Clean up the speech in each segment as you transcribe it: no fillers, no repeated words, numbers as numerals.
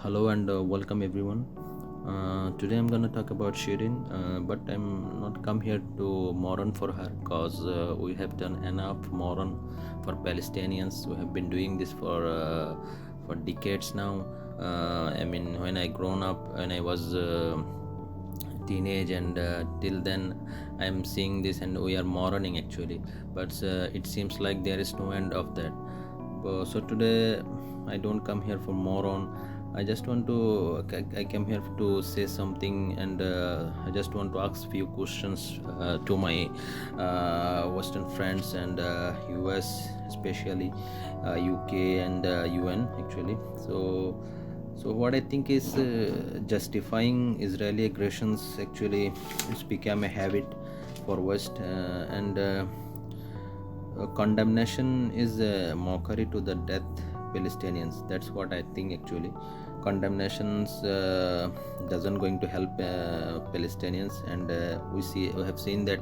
Hello and welcome everyone. Today I'm gonna talk about Shirin, but I'm not come here to mourn for her because we have done enough mourn for Palestinians. We have been doing this for decades now. When I grown up, when I was teenage, and till then I'm seeing this, and we are mourning actually. But it seems like there is no end of that. So today I don't come here for moron. I just want to I came here to say something, and I just want to ask few questions to my Western friends and US, especially UK and UN actually. So what I think is justifying Israeli aggressions actually it's become a habit for West, and condemnation is a mockery to the death Palestinians. That's what I think actually. Condemnations doesn't going to help Palestinians, and we have seen that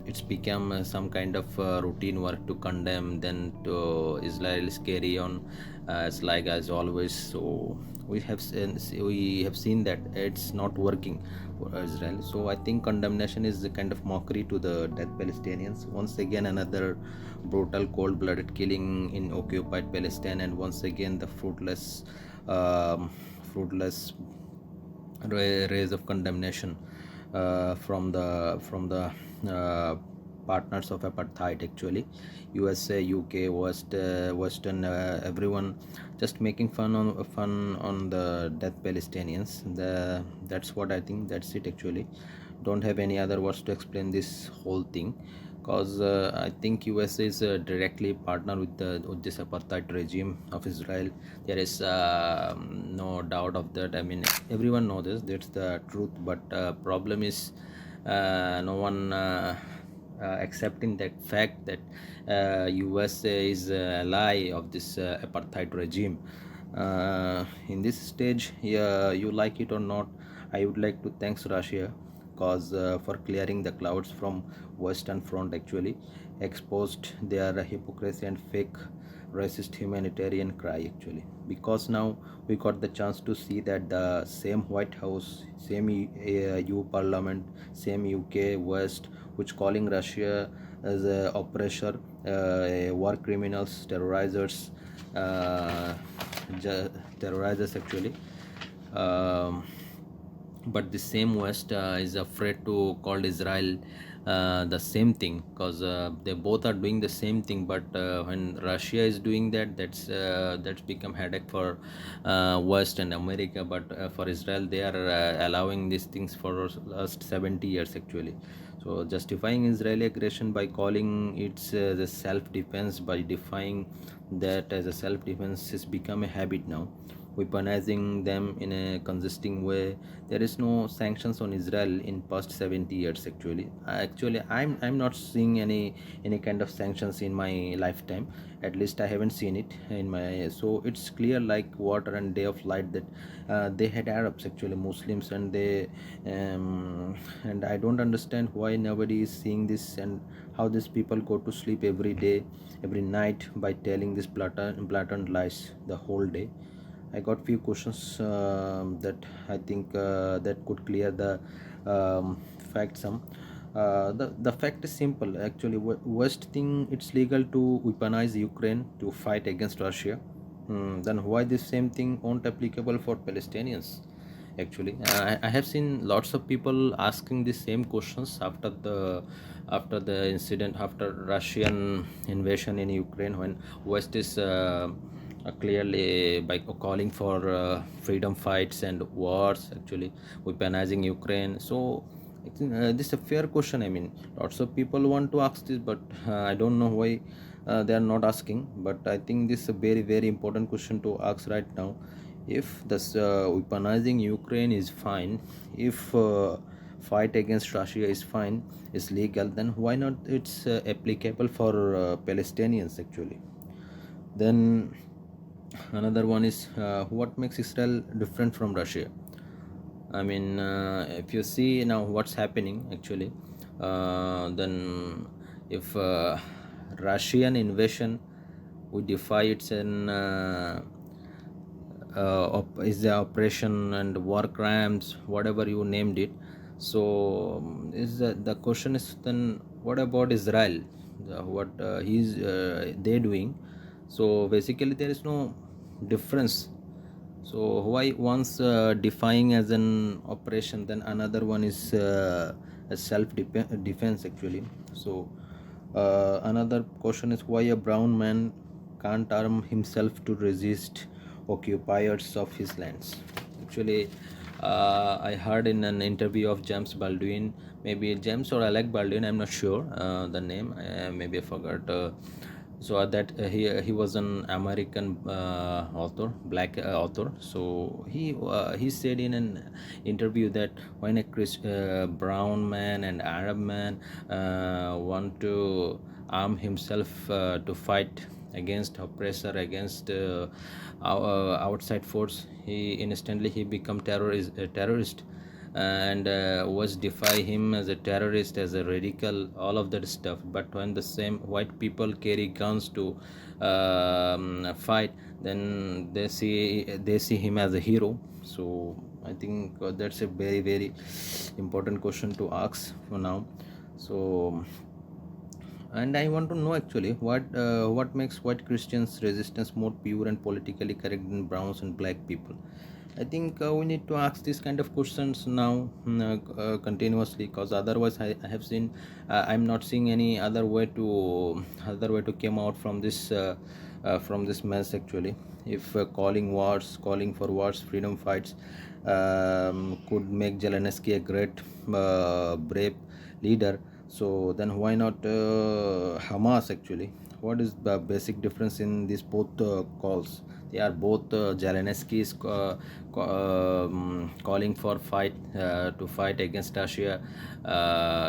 it's become some kind of routine work to condemn, then to Israel's carry on as like as always. So we have seen that it's not working for Israel. So I think condemnation is a kind of mockery to the dead Palestinians. Once again, another brutal, cold-blooded killing in occupied Palestine, and once again the fruitless rays of condemnation from the partners of apartheid actually. USA, UK, Western, everyone just making fun on the dead Palestinians. That's what I think. That's it actually. Don't have any other words to explain this whole thing, because I think USA is directly partner with this apartheid regime of Israel. There is no doubt of that. I mean, everyone knows this. That's the truth. But problem is no one accepting that fact that USA is a ally of this apartheid regime. In this stage, yeah, you like it or not, I would like to thanks Russia cause for clearing the clouds from Western Front actually, exposed their hypocrisy and fake racist humanitarian cry actually, because now we got the chance to see that the same White House, same EU Parliament, same UK West, which calling Russia as a oppressor, war criminals, uh, terrorizers actually. um, but the same West is afraid to call Israel the same thing, because they both are doing the same thing. But when Russia is doing that, that's become headache for West and America. But for Israel, they are allowing these things for last 70 years actually. So justifying Israeli aggression by calling it the self-defense, by defying that as a self-defense, has become a habit now, weaponizing them in a consisting way. There is no sanctions on Israel in past 70 years actually. I'm not seeing any kind of sanctions in my lifetime. At least I haven't seen it in my. So it's clear like water and day of light that they had Arabs actually, Muslims, and I don't understand why nobody is seeing this, and how these people go to sleep every day, every night, by telling this blatant lies the whole day. I got few questions that I think that could clear the fact some. The fact is simple actually. West think it's legal to weaponize Ukraine to fight against Russia. Then why this same thing won't applicable for Palestinians? Actually, I have seen lots of people asking the same questions after the incident, after Russian invasion in Ukraine, when West is clearly by calling for freedom fights and wars actually, weaponizing Ukraine. So I think this is a fair question. I mean, lots of people want to ask this, but I don't know why they are not asking. But I think this is a very very important question to ask right now. If this weaponizing Ukraine is fine, if fight against Russia is fine, is legal, then why not it's applicable for Palestinians actually? Then another one is what makes Israel different from Russia? I mean, if you see now what's happening actually, then if Russian invasion, we defy it's an is the oppression and war crimes, whatever you named it. So is the question is then, what about Israel? What he's they doing? So basically there is no difference. So why one's defying as an operation, then another one is a self defense actually. So another question is, why a brown man can't arm himself to resist occupiers of his lands. Actually, I heard in an interview of James Baldwin, maybe James or Alec Baldwin, I'm not sure the name, maybe I forgot. That he was an American author, black author. So he said in an interview that when a brown man and Arab man want to arm himself to fight against oppressor, against outside force, he instantly he become terrorist, and was defy him as a terrorist, as a radical, all of that stuff. But when the same white people carry guns to fight, then they see him as a hero. So I think that's a very important question to ask for now. So, and I want to know actually what makes white Christians resistance more pure and politically correct than browns and black people. I think we need to ask these kind of questions now, continuously, because otherwise I have seen, I'm not seeing any other way to come out from this mess actually. If calling for wars, freedom fights could make Zelensky a great brave leader, so then why not Hamas actually? What is the basic difference in these both calls? They are both Zelensky is calling for to fight against Russia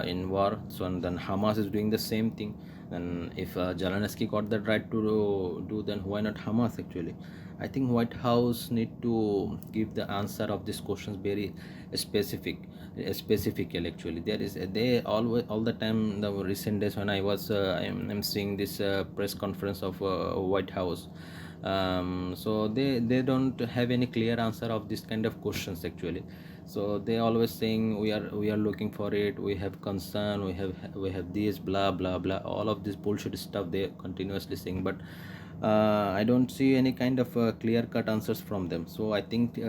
in war. So and then Hamas is doing the same thing. And if Zelensky got that right to do, then why not Hamas actually? I think White House need to give the answer of these questions very specific, specifically. Actually, there is they always all the time. The recent days when I'm seeing this press conference of White House. So they don't have any clear answer of this kind of questions actually. So they always saying we are looking for it, we have concern, we have this blah blah blah, all of this bullshit stuff they continuously saying. But I don't see any kind of clear cut answers from them. So I think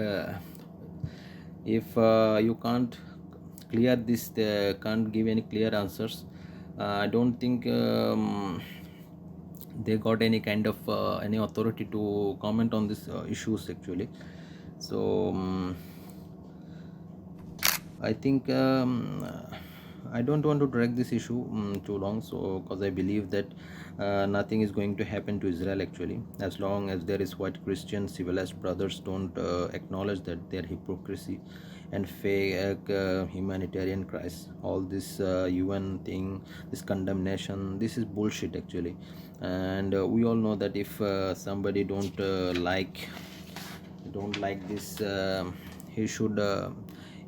if you can't give any clear answers, I don't think they got any kind of any authority to comment on these issues actually. So I think I don't want to drag this issue too long. So because I believe that nothing is going to happen to Israel actually, as long as there is white Christian civilized brothers don't acknowledge that their hypocrisy and fake humanitarian crisis. All this UN thing, this condemnation, this is bullshit actually. And we all know that if somebody don't like this, he should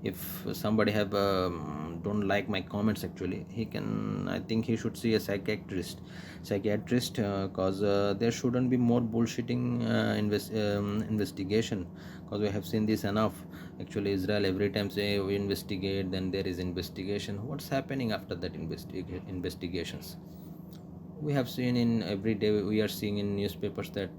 if somebody have don't like my comments actually, he can, I think he should see a psychiatrist, cause there shouldn't be more bullshitting investigation, because we have seen this enough actually. Israel every time say we investigate, then there is investigation. What's happening after that investigations? We have seen in every day, we are seeing in newspapers that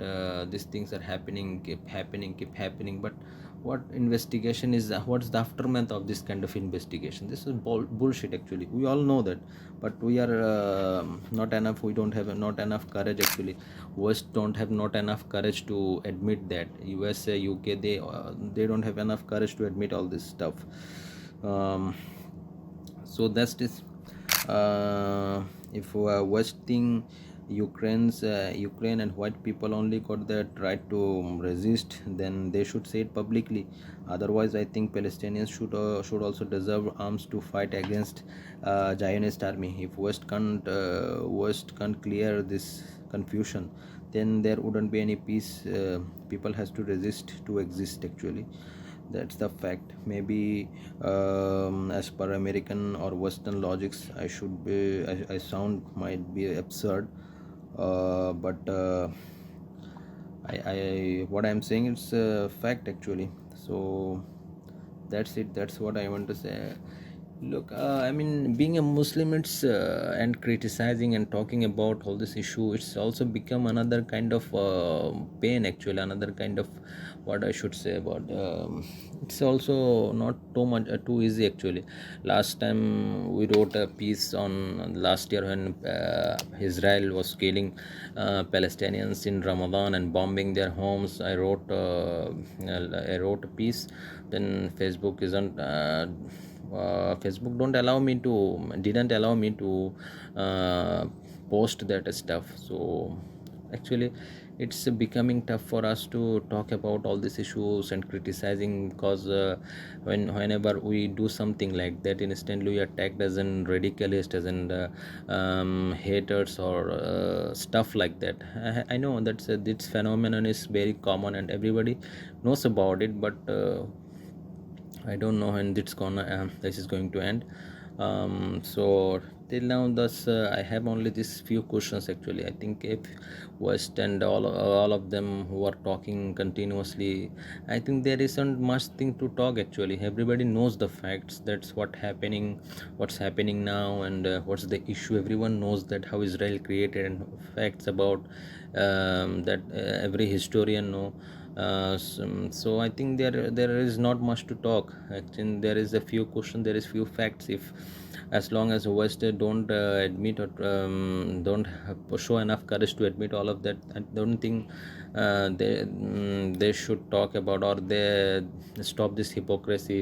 these things are happening, keep happening. But what investigation is what's the aftermath of this kind of investigation? This is bullshit actually, we all know that. But we are not enough, we don't have not enough courage actually. West don't have not enough courage to admit that. USA, UK, they don't have enough courage to admit all this stuff. So that's this. If West think Ukraine and white people only got that right to resist, then they should say it publicly. Otherwise, I think Palestinians should also deserve arms to fight against Zionist army. If West can't clear this confusion, then there wouldn't be any peace. People has to resist to exist actually. That's the fact. Maybe as per American or Western logics, I sound might be absurd, but I what I'm saying, it's a fact actually. So that's it. That's what I want to say. Look, I mean, being a Muslim, it's and criticizing and talking about all this issue, it's also become another kind of pain actually, another kind of, what I should say about, it's also not too much too easy actually. Last time we wrote a piece on last year when Israel was killing Palestinians in Ramadan and bombing their homes. I wrote a piece. Then Facebook don't allow me to didn't allow me to uh, post that stuff. So actually it's becoming tough for us to talk about all these issues and criticizing, because whenever we do something like that, instantly we are tagged as an radicalist, as an haters, or stuff like that. I know that this phenomenon is very common and everybody knows about it, but I don't know when this is going to end. So till now, thus I have only these few questions actually. I think if West and all of them who are talking continuously, I think there isn't much thing to talk actually. Everybody knows the facts. That's what's happening now, and what's the issue. Everyone knows that how Israel created, and facts about that every historian know. So I think there is not much to talk. Actually, there is a few questions, there is few facts. If as long as West don't admit, or don't show enough courage to admit all of that, I don't think they should talk about, or they stop this hypocrisy.